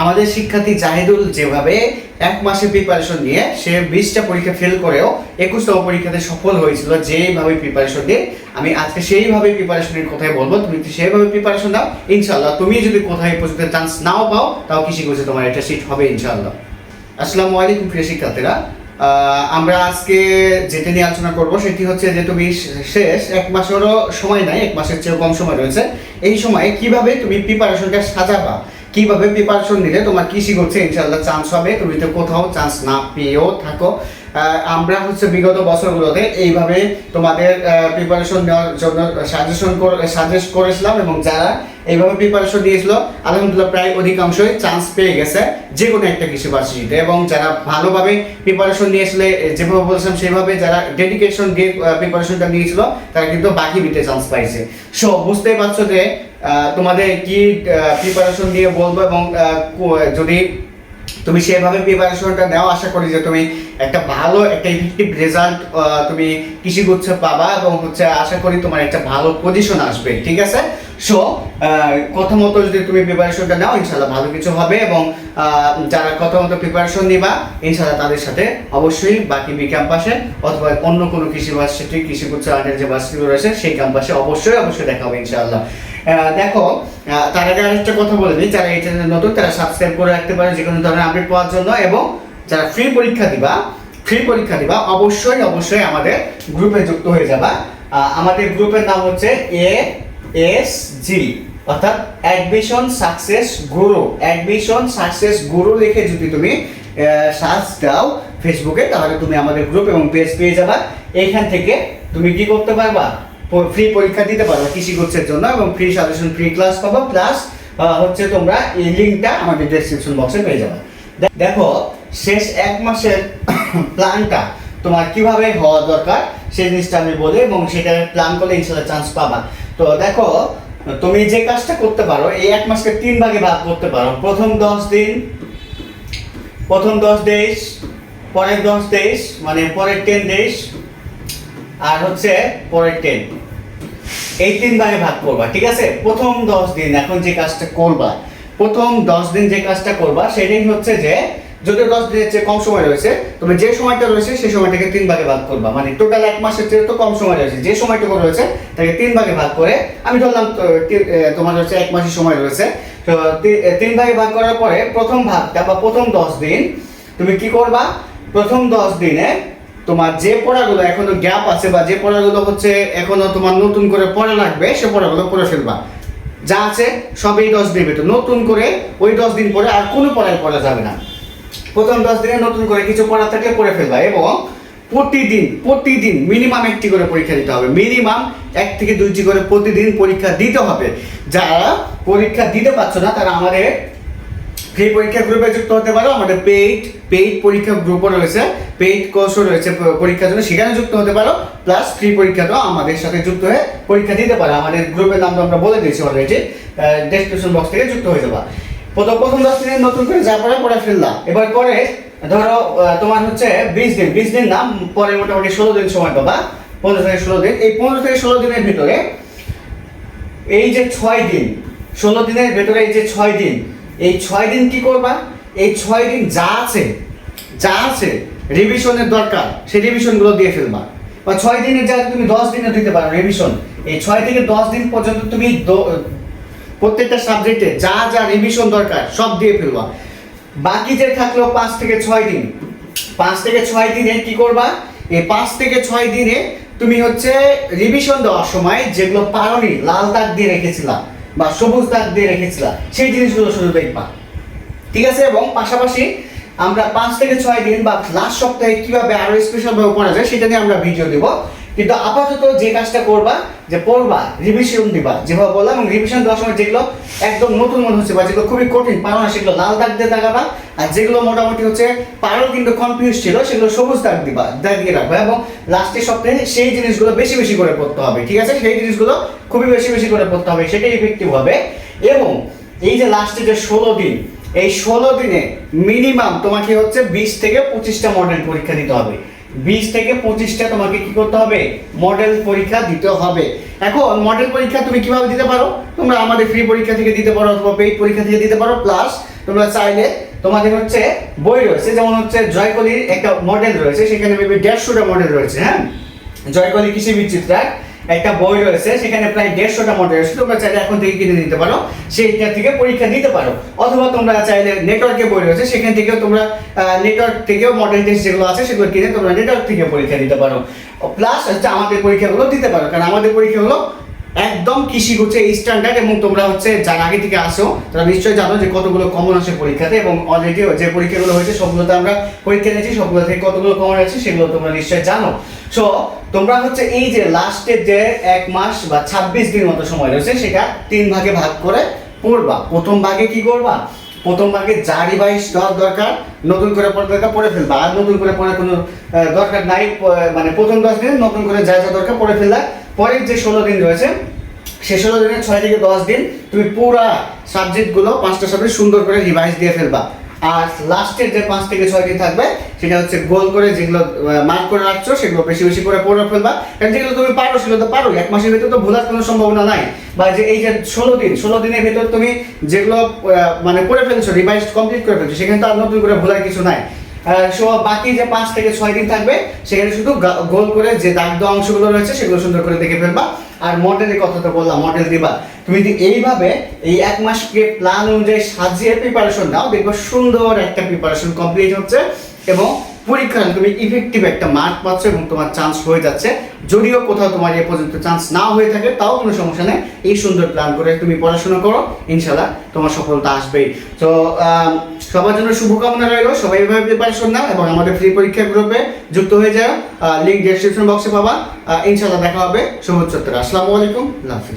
আমাদের শিক্ষার্থী জাহিদুল যেভাবে এক মাসে প্রিপারেশন নিয়ে সে 20টা পরীক্ষা ফেল করেও 21তম পরীক্ষাতে সফল হয়েছিল, যেভাবে প্রিপারেশন দিয়ে আমি আজকে সেইভাবে প্রিপারেশনের কথাই বলবো। তুমি সেইভাবে প্রিপারেশন দাও, ইনশাআল্লাহ তুমি যদি কোথায় পর্যন্ত চান্স নাও পাও তাও কৃষি কোর্সে তোমার একটা সিট হবে ইনশাআল্লাহ। আসসালামু আলাইকুম প্রিয় শিক্ষার্থীরা, আমরা আজকে যেটা নিয়ে আলোচনা করব সেটি হচ্ছে যে তুমি শেষ এক মাসেরও সময় নাই, এক মাসের চেয়েও কম সময় রয়েছে। এই সময়ে কিভাবে তুমি প্রিপারেশনটা সাজাবা, কিভাবে প্রিপারেশন নিলে তোমার কৃষি করছে ইনশাআল্লাহ চান্স হবে, তুমি তো কোথাও চান্স না পেয়েও থাকো। আমরা হচ্ছে বিগত বছরগুলোতে এইভাবে তোমাদের প্রিপারেশন নেওয়ার জন্য সাজেস্ট করেছিলাম, এবং যারা এইভাবে প্রিপারেশন দিয়েছিল আলহামদুলিল্লাহ প্রায় অধিকাংশই চান্স পেয়ে গেছে যে কোনো একটা কৃষি ভার্সিটিতে। এবং যারা ভালোভাবে প্রিপারেশন নিয়েছিল, যেভাবে বলছিলাম সেভাবে যারা ডেডিকেশন দিয়ে প্রিপারেশনটা নিয়েছিল তারা কিন্তু বাকি বিটে চান্স পাইছে। সো বুঝতেই পারছো যে তোমাদের কি প্রিপারেশন দিয়ে বলবো, এবং যদি তুমি সেভাবে প্রিপারেশনটা নাও আশা করি যে তুমি একটা ভালো একটা ইফেক্টিভ রেজাল্ট তুমি কৃষি গুচ্ছে পাবা, এবং হচ্ছে আশা করি তোমার একটা ভালো পজিশন আসবে। ঠিক আছে, সো কথা মতো যদি তুমি প্রিপারেশনটা নাও ইনশাআল্লাহ ভালো কিছু হবে, এবং যারা কথা মতো প্রিপারেশন নিবা ইনশাআল্লাহ তাদের সাথে অবশ্যই বাকি বি ক্যাম্পাসে অথবা অন্য কোনো কৃষি ভার্সিটি কৃষি গুচ্ছের আন্ডারে যে ভার্সিটি রয়েছে সেই ক্যাম্পাসে অবশ্যই দেখা হবে ইনশাআল্লাহ। দেখো, তার আগে আরেকটা কথা বলে দিই, যারা এই চ্যানেলে নতুন তারা সাবস্ক্রাইব করে রাখতে পারে যে কোনো ধরনের আপডেট পাওয়ার জন্য, এবং যারা ফ্রি পরীক্ষা দিবা অবশ্যই আমাদের গ্রুপে যুক্ত হয়ে যাবা। আমাদের গ্রুপের নাম হচ্ছে ASG, অর্থাৎ অ্যাডমিশন সাকসেস গুরু লিখে যদি তুমি সার্চ দাও ফেসবুকে, তাহলে তুমি আমাদের গ্রুপ এবং পেজ পেয়ে যাবা। এইখান থেকে তুমি কি করতে পারবা, ফ্রি পরীক্ষা দিতে পারবা কৃষি কোর্সের জন্য, এবং ফ্রি সাজেশন ফ্রি ক্লাস পাবা, প্লাস হচ্ছে তোমরা এই লিঙ্কটা আমাদের ডেসক্রিপশন বক্সে পেয়ে যাবে। দেখো, শেষ এক মাসের প্ল্যানটা তোমার কিভাবে হওয়া দরকার সেই জিনিসটা আমি বলি, এবং সেটা প্ল্যান করলে ইনশাআল্লাহ চান্স পাবা। তো দেখো, তুমি যে কাজটা করতে পারো এই এক মাসকে 3 ভাগে ভাগ করতে পারো। প্রথম 10 দিন, পরের 10 days, মানে পরের 10 days, আর হচ্ছে পরের 10, এই 3 ভাগে ভাগ করবা। ঠিক আছে, প্রথম 10 দিন এখন যে কাজটা করবা, প্রথম 10 দিন যে কাজটা করবা সেটাই হচ্ছে যে যদি 10 দিনের চেয়ে কম সময় রয়েছে, তুমি যে সময়টা রয়েছে সেই সময়টাকে 3 ভাগে ভাগ করবা। মানে টোটাল এক মাসের চেয়ে তো কম সময় রয়েছে, যে সময়টুকু রয়েছে তাকে 3 ভাগে ভাগ করে, আমি ধরলাম তোমার হচ্ছে এক মাসের সময় রয়েছে, তো 3 ভাগে ভাগ করার পরে প্রথম ভাগটা বা প্রথম 10 দিন তুমি কি করবা, প্রথম 10 দিনে তোমার যে পড়াগুলো এখনো গ্যাপ আছে বা যে পড়াগুলো হচ্ছে এখনো তোমার নতুন করে পড়া লাগবে সে পড়াগুলো পড়ে ফেলবা। যা আছে সবই 10 দিন ভিতরে, নতুন করে ওই 10 দিন পরে আর কোনো পড়ায় পড়া যাবে না। প্রথম 10 দিনে নতুন করে কিছু পড়া থাকলে পড়ে ফেলবা, এবং প্রতিদিন মিনিমাম 1টি করে পরীক্ষা দিতে হবে। মিনিমাম 1 থেকে 2টি করে প্রতিদিন পরীক্ষা দিতে হবে। যারা পরীক্ষা দিতে পারছো না তারা আমাদের ফ্রি পরীক্ষা গ্রুপে যুক্ত হতে পারো। আমাদের পেইড পরীক্ষা গ্রুপও রয়েছে, পেইড কোর্সও রয়েছে পরীক্ষার জন্য, সেখানে যুক্ত হতে পারো। প্লাস ফ্রি পরীক্ষাটাও আমাদের সাথে যুক্ত হয়ে পরীক্ষা দিতে পারো। আমাদের গ্রুপের নাম তো আমরা বলে দিয়েছি অলরেডি, ডেসক্রিপশন বক্স থেকে যুক্ত হয়ে যাবা। প্রথম 10 দিনে নতুন করে যা পড়ে ফেললাম, এবার পরে ধরো তোমার হচ্ছে 20 দিন না, পরে মোটামুটি 16 দিন সময় পাবা, 15 থেকে 16 দিন। এই 15 থেকে 16 দিনের ভিতরে এই যে 6 দিন, 16 দিনের ভেতরে এই যে 6 দিন, এই 6 দিন কি করবা, এই 6 দিন যা আছে রিভিশনের দরকার সেই রিভিশনগুলো দিয়ে ফেলবা। বা 6 দিনের যা তুমি 10 দিনে দিতে পারো রিভিশন, এই 6 থেকে 10 দিন পর্যন্ত তুমি প্রত্যেকটা সাবজেক্টে যা রিভিশন দরকার সব দিয়ে ফেলবা। বাকি যে থাকলো 5 থেকে 6 দিন, 5 থেকে 6 দিনে কি করবা, এই 5 থেকে 6 দিনে তুমি হচ্ছে রিভিশন দেওয়ার সময় যেগুলো পারোনি, লাল দাগ দিয়ে রেখেছিলা বা সবুজ দাগ দিয়ে রেখেছিলা, সেই জিনিসগুলো শুধু দেখবা। ঠিক আছে, এবং পাশাপাশি আমরা 5 থেকে 6 দিন বা লাস্ট সপ্তাহে কিভাবে আরো স্পেশাল ভাবে পড়া যায় সেটা নিয়ে আমরা ভিডিও দেব। কিন্তু আপাতত যে কাজটা করবা, যে পড়বা, রিভিশন দিবা যেভাবে বললাম, এবং রিভিশন দেওয়ার সময় যেগুলো একদম নতুন মনে হচ্ছে বা যেগুলো খুবই কঠিন পারো না সেগুলো লাল দাগ দিয়ে দাগাবা, আর যেগুলো মোটামুটি হচ্ছে পারো কিন্তু কনফিউজ ছিল সেগুলো সবুজ দাগ দিয়ে রাখবা। এবং লাস্টের সপ্তাহে সেই জিনিসগুলো বেশি করে পড়তে হবে। ঠিক আছে, সেই জিনিসগুলো খুবই বেশি করে পড়তে হবে, সেটাই ইফেক্টিভ হবে। এবং এই যে লাস্টে যে 16 দিন, এই 16 দিনে মিনিমাম তোমাকে হচ্ছে 20 থেকে 25টা মডেল পরীক্ষা দিতে হবে। 20 থেকে 25টা তোমাকে কি করতে হবে, মডেল পরীক্ষা দিতে হবে। এখন মডেল পরীক্ষা তুমি কিভাবে দিতে পারো, তোমরা আমাদের ফ্রি পরীক্ষা থেকে দিতে পারো অথবা পেইড পরীক্ষা থেকে দিতে পারো। প্লাস তোমরা চাইলে তোমাদের হচ্ছে বই রয়েছে, যেমন হচ্ছে জয়কলির একটা মডেল রয়েছে, সেখানে মেবি 150টা মডেল রয়েছে। হ্যাঁ, জয়কলি কৃষি বিচিত্রার একটা বই রয়েছে, সেখানে প্রায় 150টা মডেল রয়েছে। তোমরা চাইলে এখন থেকে কিনে নিতে পারো, সেইটা থেকে পরীক্ষা দিতে পারো। অথবা তোমরা চাইলে নেটওয়ার্কে বই রয়েছে, সেখান থেকেও তোমরা নেটওয়ার্ক থেকেও মডেল টেস্ট যেগুলো আছে সেগুলো কিনে তোমরা নেটওয়ার্ক থেকে পরীক্ষা দিতে পারো। প্লাস হচ্ছে আমাদের পরীক্ষাগুলো দিতে পারো, কারণ আমাদের পরীক্ষাগুলো একদম কৃষি হচ্ছে স্ট্যান্ডার্ড, এবং তোমরা হচ্ছে যারা আগে থেকে আসো তারা নিশ্চয়ই জানো যে কতগুলো কমন আসে পরীক্ষাতে, এবং অলরেডি যে পরীক্ষাগুলো হয়েছে সবগুলোতে আমরা পরীক্ষা নিয়েছি, সবগুলো থেকে কতগুলো কমন আছে সেগুলো তোমরা নিশ্চয়ই জানো। সো তোমরা হচ্ছে এই যে লাস্টের যে 1 মাস বা 26 দিন মতো সময় রয়েছে, সেটা 3 ভাগে ভাগ করে পড়বা। প্রথম ভাগে কি করবা? প্রথম ভাগে যা রিভাইজ দেওয়ার দরকার, নতুন করে পড়ার দরকার পড়ে ফেলবা, আর নতুন করে পড়ার কোনো দরকার নাই। মানে প্রথম 10 দিন নতুন করে যা যা দরকার পড়ে ফেললা। পরের যে 16 দিন রয়েছে, সেই 16 দিনে 6 থেকে 10 দিন তুমি পুরা সাবজেক্টগুলো 5টা সাবজেক্ট সুন্দর করে রিভাইজ দিয়ে ফেলবা। আর লাস্টের যে 5 থেকে 6 দিন থাকবে, সেটা হচ্ছে গোল করে যেগুলো মার্ক করে রাখছো সেগুলো বেশি বেশি করে পড়ে ফেলবা। কারণ যেগুলো তুমি পারো সেগুলো তো পারো, 1 মাসের ভিতরে তো ভোলার কোনো সম্ভাবনা নাই। বা যে এই যে 16 দিনের ভিতর তুমি যেগুলো মানে পড়ে ফেলছো, রিভাইজ কমপ্লিট করে ফেলছো, সেখানে তো আর নতুন করে ভোলার কিছু নাই। সো বাকি যে 5 থেকে 6 দিন থাকবে, সেখানে শুধু গোল করে যে দাগ দেওয়া অংশগুলো রয়েছে সেগুলো সুন্দর করে দেখে ফেলবা। আর মডেলের কথা তো বললাম, মডেল দিবা। তুমি যদি এইভাবে এই 1 মাসকে প্ল্যান অনুযায়ী সাজিয়ে প্রিপারেশন নাও, দেখবে সুন্দর একটা প্রিপারেশন কমপ্লিট হচ্ছে, এবং পরীক্ষায় তুমি ইফেক্টিভ একটা মার্ক পাচ্ছ এবং তোমার চান্স হয়ে যাচ্ছে। যদিও কোথাও তোমার এ পর্যন্ত চান্স না হয়ে থাকে, তাও কোনো সমস্যা নেই। এই সুন্দর প্ল্যান করে তুমি পড়াশোনা করো, ইনশাল্লাহ তোমার সফলতা আসবেই। তো সবার জন্য শুভকামনা রইল, সবাই এইভাবে প্রিপারেশন নাও এবং আমাদের ফ্রি পরীক্ষা গ্রুপে যুক্ত হয়ে যাও। লিঙ্ক ডেসক্রিপশন বক্সে পাবা। ইনশাল্লাহ দেখা হবে শুভ চত্বরে। আসসালামু আলাইকুম, আল্লাহ হাফিজ।